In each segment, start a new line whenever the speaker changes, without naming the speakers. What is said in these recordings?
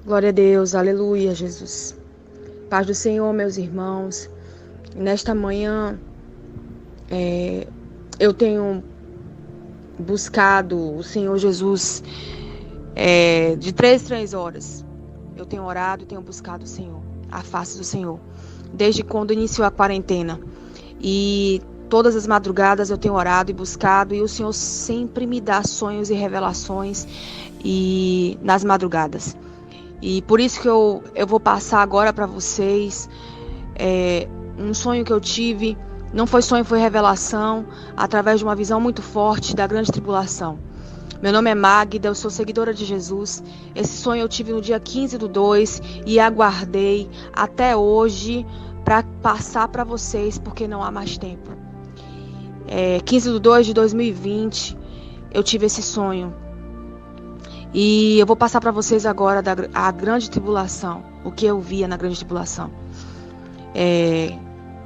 Glória a Deus, aleluia, Jesus. Paz do Senhor, meus irmãos. Nesta manhã, eu tenho buscado o Senhor Jesus de 3 horas. Eu tenho orado e tenho buscado o Senhor, a face do Senhor, desde quando iniciou a quarentena. E todas as madrugadas eu tenho orado e buscado, e o Senhor sempre me dá sonhos e revelações nas madrugadas. E por isso que eu vou passar agora para vocês um sonho que eu tive. Não foi sonho, foi revelação, através de uma visão muito forte da grande tribulação. Meu nome é Magda, eu sou seguidora de Jesus. Esse sonho eu tive no dia 15/2 e aguardei até hoje para passar para vocês, porque não há mais tempo. 15/2 de 2020, eu tive esse sonho. E eu vou passar para vocês agora a grande tribulação, o que eu via na grande tribulação.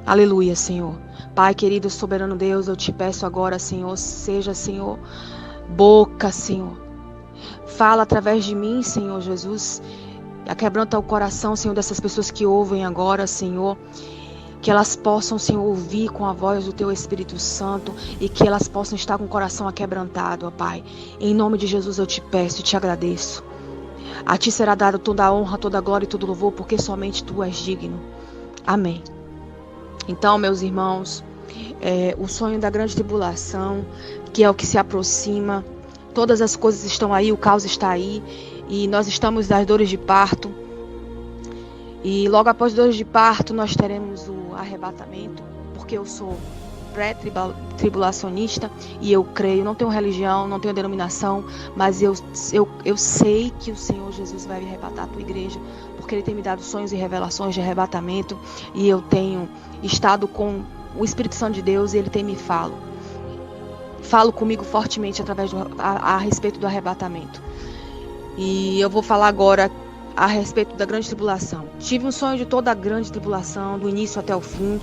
Aleluia, Senhor. Pai querido, soberano Deus, eu te peço agora, Senhor, seja, Senhor, boca, Senhor. Fala através de mim, Senhor Jesus. Aquebranta o coração, Senhor, dessas pessoas que ouvem agora, Senhor. Que elas possam, Senhor, ouvir com a voz do Teu Espírito Santo e que elas possam estar com o coração aquebrantado, ó Pai. Em nome de Jesus eu te peço e te agradeço. A Ti será dada toda a honra, toda a glória e todo o louvor, porque somente Tu és digno. Amém. Então, meus irmãos, o sonho da grande tribulação, que é o que se aproxima, todas as coisas estão aí, o caos está aí, e nós estamos nas dores de parto. E logo após dores de parto, nós teremos o arrebatamento, porque eu sou pré-tribulacionista e eu creio, não tenho religião, não tenho denominação, mas eu sei que o Senhor Jesus vai arrebatar a tua igreja, porque Ele tem me dado sonhos e revelações de arrebatamento, e eu tenho estado com o Espírito Santo de Deus e Ele tem me falo comigo fortemente através a respeito do arrebatamento. E eu vou falar agora a respeito da grande tribulação. Tive um sonho de toda a grande tribulação, do início até o fim.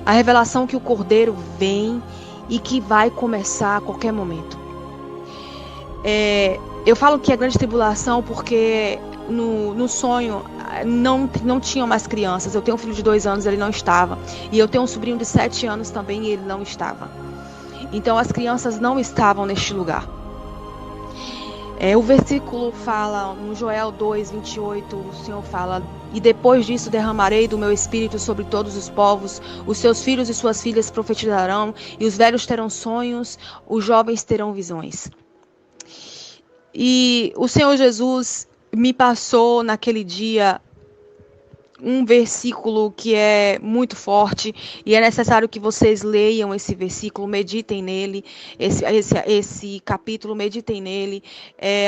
A revelação que o Cordeiro vem e que vai começar a qualquer momento. Eu falo que é grande tribulação porque no sonho não tinham mais crianças. Eu tenho um filho de 2 anos, ele não estava. E eu tenho um sobrinho de 7 anos também, e ele não estava. Então as crianças não estavam neste lugar. O versículo fala, no Joel 2:28, o Senhor fala: e depois disso derramarei do meu espírito sobre todos os povos, os seus filhos e suas filhas profetizarão, e os velhos terão sonhos, os jovens terão visões. E o Senhor Jesus me passou naquele dia um versículo que é muito forte, e é necessário que vocês leiam esse versículo, meditem nele, esse capítulo, meditem nele.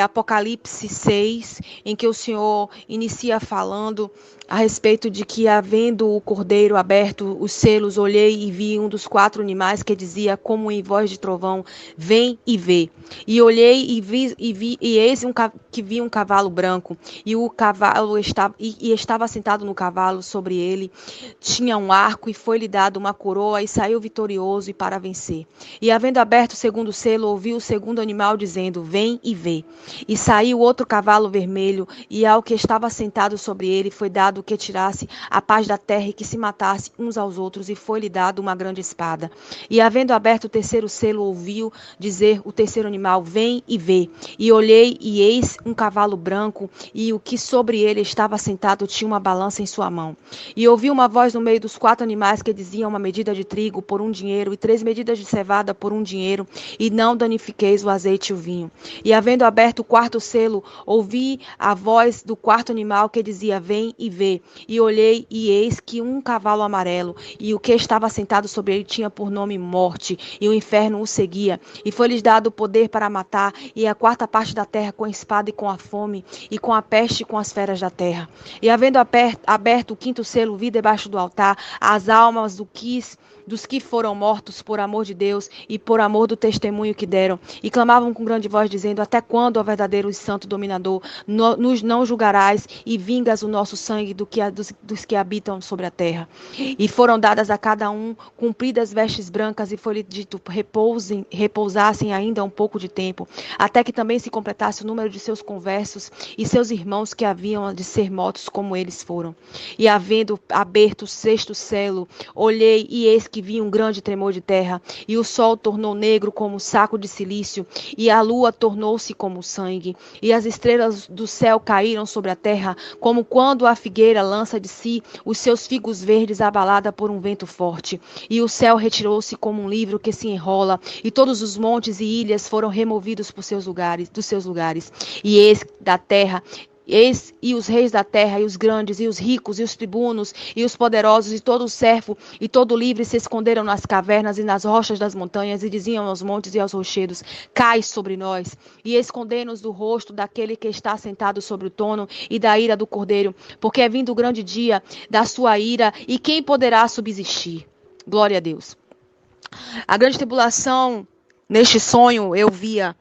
Apocalipse 6, em que o Senhor inicia falando a respeito de que, havendo o cordeiro aberto os selos, olhei e vi um dos 4 animais que dizia, como em voz de trovão: vem e vê. E olhei e eis que vi um cavalo branco, e o cavalo estava sentado no cavalo. Sobre ele tinha um arco, e foi-lhe dado uma coroa, e saiu vitorioso e para vencer. E havendo aberto o segundo selo, ouvi o segundo animal dizendo: vem e vê. E saiu outro cavalo vermelho, e ao que estava sentado sobre ele foi dado que tirasse a paz da terra e que se matasse uns aos outros, e foi-lhe dado uma grande espada. E havendo aberto o terceiro selo, ouviu dizer o terceiro animal: vem e vê. E olhei, e eis um cavalo branco, e o que sobre ele estava sentado tinha uma balança em sua mão. E ouvi uma voz no meio dos 4 animais que dizia: uma medida de trigo por 1 dinheiro, e 3 medidas de cevada por 1 dinheiro, e não danifiqueis o azeite e o vinho. E havendo aberto o 4º selo, ouvi a voz do 4º animal que dizia: vem e vê. E olhei, e eis que um cavalo amarelo, e o que estava sentado sobre ele tinha por nome Morte, e o inferno o seguia. E foi-lhes dado o poder para matar, e a 4ª parte da terra, com a espada e com a fome, e com a peste e com as feras da terra. E havendo aberto o 5º selo, vi debaixo do altar as almas dos que foram mortos por amor de Deus e por amor do testemunho que deram, e clamavam com grande voz, dizendo: até quando, ó verdadeiro e santo dominador, nos não julgarás e vingas o nosso sangue dos que habitam sobre a terra? E foram dadas a cada um compridas vestes brancas, e foi-lhe dito: repousassem ainda um pouco de tempo, até que também se completasse o número de seus conversos e seus irmãos que haviam de ser mortos como eles foram. E havendo aberto o sexto selo, olhei, e eis que vi um grande tremor de terra, e o sol tornou negro como um saco de cilício, e a lua tornou-se como sangue, e as estrelas do céu caíram sobre a terra, como quando a figueira lança de si os seus figos verdes abalada por um vento forte. E o céu retirou-se como um livro que se enrola, e todos os montes e ilhas foram removidos dos seus lugares. E eis da terra, e os reis da terra, e os grandes, e os ricos, e os tribunos, e os poderosos, e todo o servo, e todo o livre se esconderam nas cavernas e nas rochas das montanhas, e diziam aos montes e aos rochedos: cai sobre nós, e escondei-nos do rosto daquele que está sentado sobre o trono, e da ira do cordeiro, porque é vindo o grande dia da sua ira, e quem poderá subsistir? Glória a Deus. A grande tribulação, neste sonho, eu via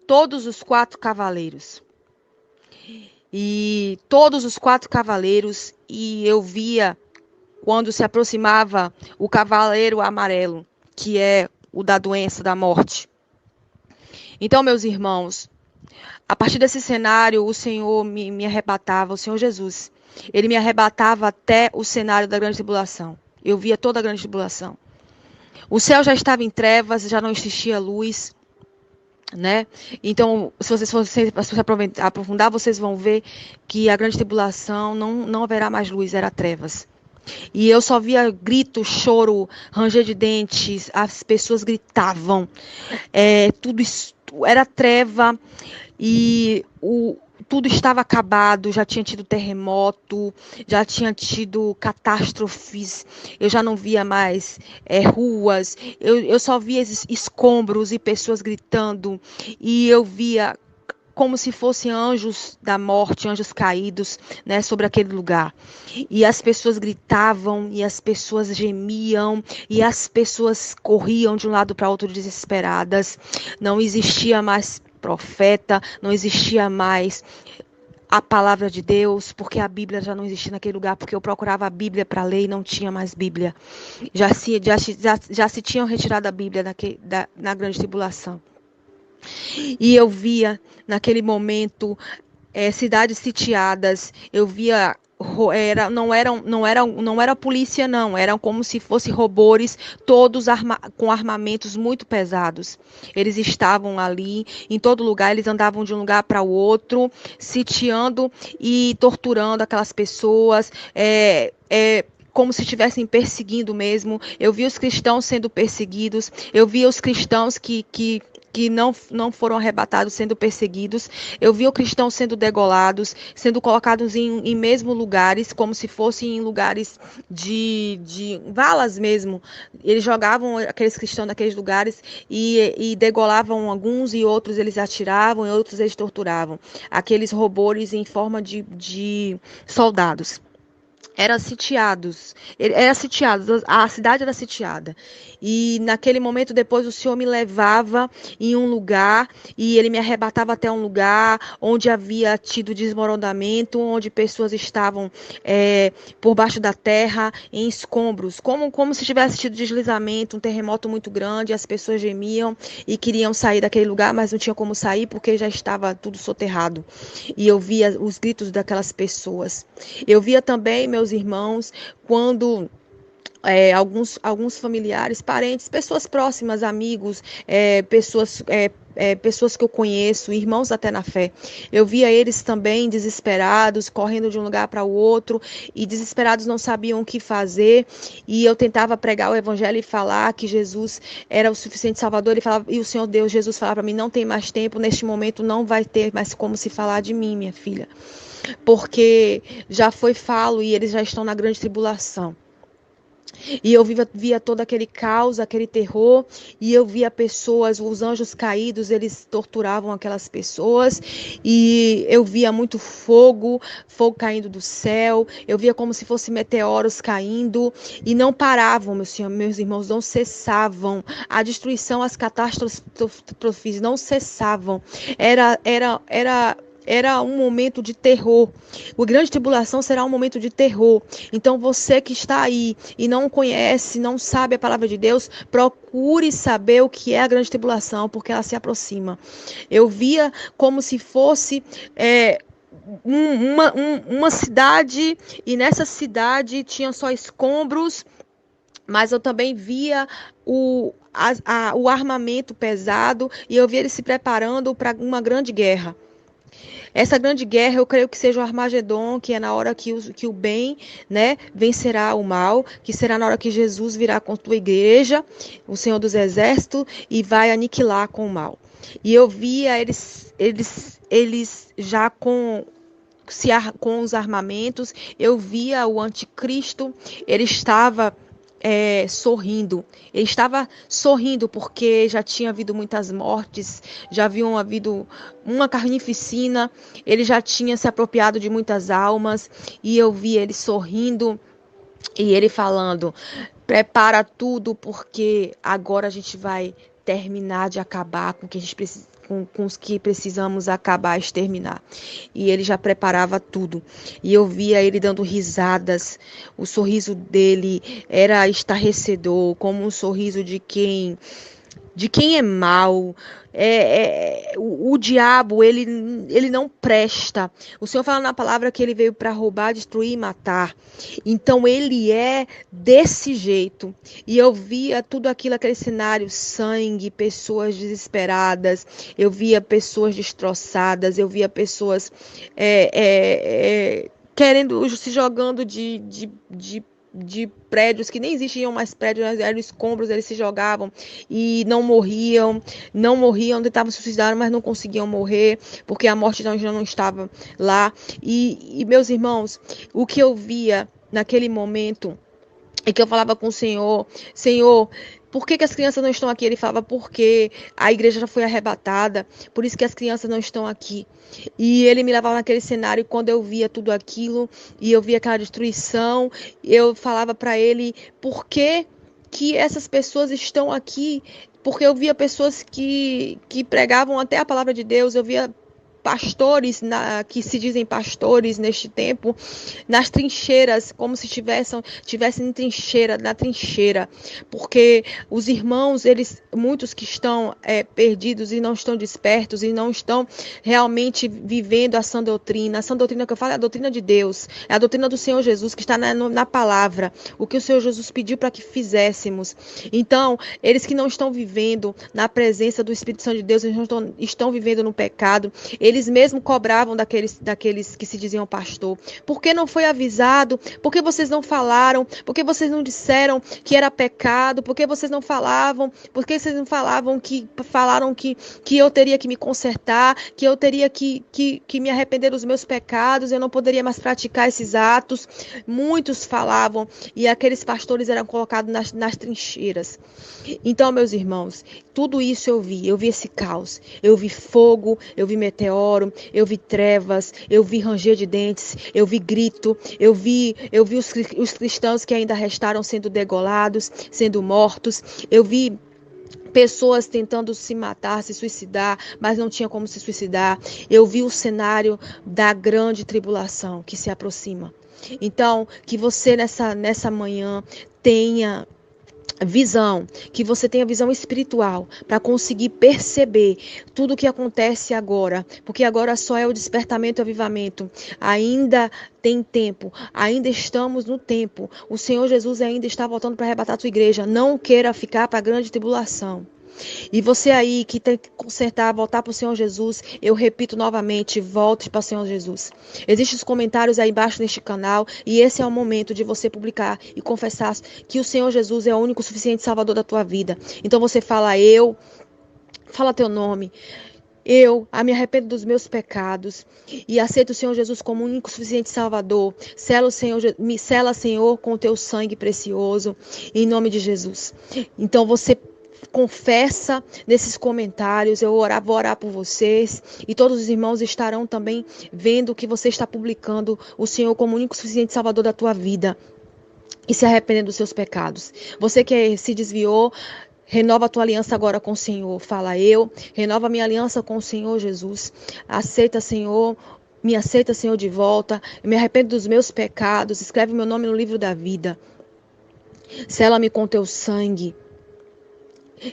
todos os 4 cavaleiros. E todos os 4 cavaleiros, e eu via quando se aproximava o cavaleiro amarelo, que é o da doença, da morte. Então, meus irmãos, a partir desse cenário, o Senhor me arrebatava, o Senhor Jesus, ele me arrebatava até o cenário da grande tribulação. Eu via toda a grande tribulação. O céu já estava em trevas, já não existia luz, né? Então, se você aprofundar, vocês vão ver que a grande tribulação não haverá mais luz, era trevas. E eu só via grito, choro, ranger de dentes, as pessoas gritavam, tudo isso era treva, e tudo estava acabado, já tinha tido terremoto, já tinha tido catástrofes, eu já não via mais ruas, eu só via escombros e pessoas gritando, e eu via como se fossem anjos da morte, anjos caídos, né, sobre aquele lugar. E as pessoas gritavam, e as pessoas gemiam, e as pessoas corriam de um lado para outro desesperadas. Não existia mais profeta, não existia mais a palavra de Deus, porque a Bíblia já não existia naquele lugar, porque eu procurava a Bíblia para ler e não tinha mais Bíblia. Já se tinham retirado a Bíblia na grande tribulação. E eu via, naquele momento, cidades sitiadas, eu via, não era polícia, não, eram como se fossem robôs, todos com armamentos muito pesados. Eles estavam ali, em todo lugar, eles andavam de um lugar para o outro, sitiando e torturando aquelas pessoas, como se estivessem perseguindo mesmo. Eu vi os cristãos sendo perseguidos, eu vi os cristãos que não foram arrebatados sendo perseguidos. Eu vi os cristãos sendo degolados, sendo colocados em mesmo lugares, como se fossem em lugares de valas mesmo. Eles jogavam aqueles cristãos naqueles lugares e degolavam alguns, e outros eles atiravam, e outros eles torturavam. Aqueles robôs em forma de soldados. Era sitiados, a cidade era sitiada. E naquele momento, depois, o Senhor me levava em um lugar, e ele me arrebatava até um lugar onde havia tido desmoronamento, onde pessoas estavam por baixo da terra, em escombros, como se tivesse tido deslizamento, um terremoto muito grande. As pessoas gemiam e queriam sair daquele lugar, mas não tinha como sair porque já estava tudo soterrado. E eu via os gritos daquelas pessoas. Eu via também, meus irmãos, quando alguns familiares, parentes, pessoas próximas, amigos, pessoas que eu conheço, irmãos até na fé. Eu via eles também desesperados, correndo de um lugar para o outro, e desesperados, não sabiam o que fazer. E eu tentava pregar o evangelho e falar que Jesus era o suficiente Salvador, e o Senhor Deus, Jesus, falava para mim: não tem mais tempo, neste momento não vai ter mais como se falar de mim, minha filha, porque já foi falo e eles já estão na grande tribulação. E eu via todo aquele caos, aquele terror, e eu via pessoas, os anjos caídos, eles torturavam aquelas pessoas, e eu via muito fogo, fogo caindo do céu, eu via como se fossem meteoros caindo, e não paravam, meus irmãos, não cessavam. A destruição, as catástrofes não cessavam. Era um momento de terror. A grande tribulação será um momento de terror. Então você que está aí e não conhece, não sabe a palavra de Deus, procure saber o que é a grande tribulação, porque ela se aproxima. Eu via como se fosse uma cidade, e nessa cidade tinha só escombros, mas eu também via o armamento pesado, e eu via eles se preparando para uma grande guerra. Essa grande guerra, eu creio que seja o Armagedon, que é na hora que o bem, né, vencerá o mal, que será na hora que Jesus virá com a tua igreja, o Senhor dos Exércitos, e vai aniquilar com o mal. E eu via eles já com os armamentos, eu via o anticristo, ele estava sorrindo. Ele estava sorrindo porque já tinha havido muitas mortes, já haviam havido uma carnificina, ele já tinha se apropriado de muitas almas, e eu vi ele sorrindo e ele falando: prepara tudo, porque agora a gente vai terminar de acabar com o que a gente precisa. Com os que precisamos acabar, exterminar. E ele já preparava tudo. E eu via ele dando risadas. O sorriso dele era estarrecedor, como um sorriso de quem é mau. O diabo, ele não presta. O Senhor fala na palavra que ele veio para roubar, destruir e matar. Então ele é desse jeito. E eu via tudo aquilo, aquele cenário, sangue, pessoas desesperadas, eu via pessoas destroçadas, eu via pessoas querendo, se jogando de prédios que nem existiam mais prédios, eram escombros, eles se jogavam e não morriam, tentavam se suicidar, mas não conseguiam morrer, porque a morte já não estava lá. E meus irmãos, o que eu via naquele momento é que eu falava com o Senhor: Senhor, por que as crianças não estão aqui? Ele falava: porque a igreja já foi arrebatada, por isso que as crianças não estão aqui. E ele me levava naquele cenário, e quando eu via tudo aquilo, e eu via aquela destruição, eu falava para ele: por que essas pessoas estão aqui? Porque eu via pessoas que pregavam até a palavra de Deus, eu via pastores que se dizem pastores neste tempo, nas trincheiras, como se tivessem na trincheira, porque os irmãos, muitos que estão perdidos e não estão despertos e não estão realmente vivendo a sã doutrina. A sã doutrina que eu falo é a doutrina de Deus, é a doutrina do Senhor Jesus, que está na palavra, o que o Senhor Jesus pediu para que fizéssemos. Então, eles que não estão vivendo na presença do Espírito Santo de Deus, eles não estão vivendo no pecado, eles mesmo cobravam daqueles que se diziam pastor. Por que não foi avisado? Por que vocês não falaram? Por que vocês não disseram que era pecado? Por que vocês não falavam? Por que vocês não falaram que eu teria que me consertar, que eu teria que me arrepender dos meus pecados, eu não poderia mais praticar esses atos? Muitos falavam, e aqueles pastores eram colocados nas trincheiras. Então, meus irmãos, tudo isso eu vi esse caos, eu vi fogo, eu vi meteoro, eu vi trevas, eu vi ranger de dentes, eu vi grito, eu vi os cristãos que ainda restaram sendo degolados, sendo mortos, eu vi pessoas tentando se matar, se suicidar, mas não tinha como se suicidar. Eu vi o cenário da grande tribulação que se aproxima. Então, que você nessa manhã tenha visão, que você tenha visão espiritual para conseguir perceber tudo o que acontece agora, porque agora só é o despertamento e o avivamento. Ainda tem tempo, ainda estamos no tempo. O Senhor Jesus ainda está voltando para arrebatar a sua igreja. Não queira ficar para a grande tribulação. E você aí que tem que consertar, voltar para o Senhor Jesus, eu repito novamente: volte para o Senhor Jesus. Existem os comentários aí embaixo neste canal, e esse é o momento de você publicar e confessar que o Senhor Jesus é o único suficiente Salvador da tua vida. Então você fala teu nome. Eu me arrependo dos meus pecados e aceito o Senhor Jesus como único e suficiente Salvador. Sela, o Senhor, me sela, Senhor, com o teu sangue precioso, em nome de Jesus. Então você confessa nesses comentários, vou orar por vocês e todos os irmãos estarão também vendo que você está publicando o Senhor como único e suficiente Salvador da tua vida e se arrependendo dos seus pecados. Você que se desviou, renova a tua aliança agora com o Senhor. Fala eu, renova a minha aliança com o Senhor Jesus. Aceita, Senhor, me aceita, Senhor, de volta. Eu me arrependo dos meus pecados. Escreve meu nome no livro da vida. Sela-me com teu sangue.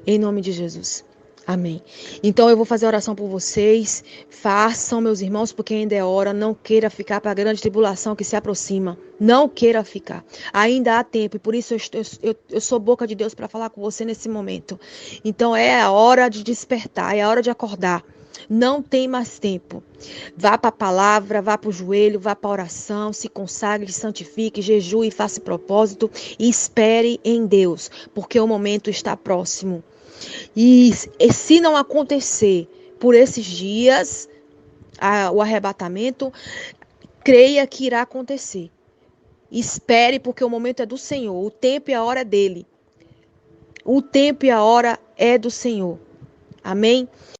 Em nome de Jesus. Amém. Então eu vou fazer a oração por vocês. Façam, meus irmãos, porque ainda é hora. Não queira ficar para a grande tribulação que se aproxima. Não queira ficar. Ainda há tempo e por isso eu sou boca de Deus para falar com você nesse momento. Então é a hora de despertar, é a hora de acordar. Não tem mais tempo. Vá para a palavra, vá para o joelho, vá para a oração, se consagre, santifique, jejue, faça propósito e espere em Deus, porque o momento está próximo. E se não acontecer por esses dias, o arrebatamento, creia que irá acontecer. Espere, porque o momento é do Senhor. O tempo e a hora é dele. O tempo e a hora é do Senhor. Amém?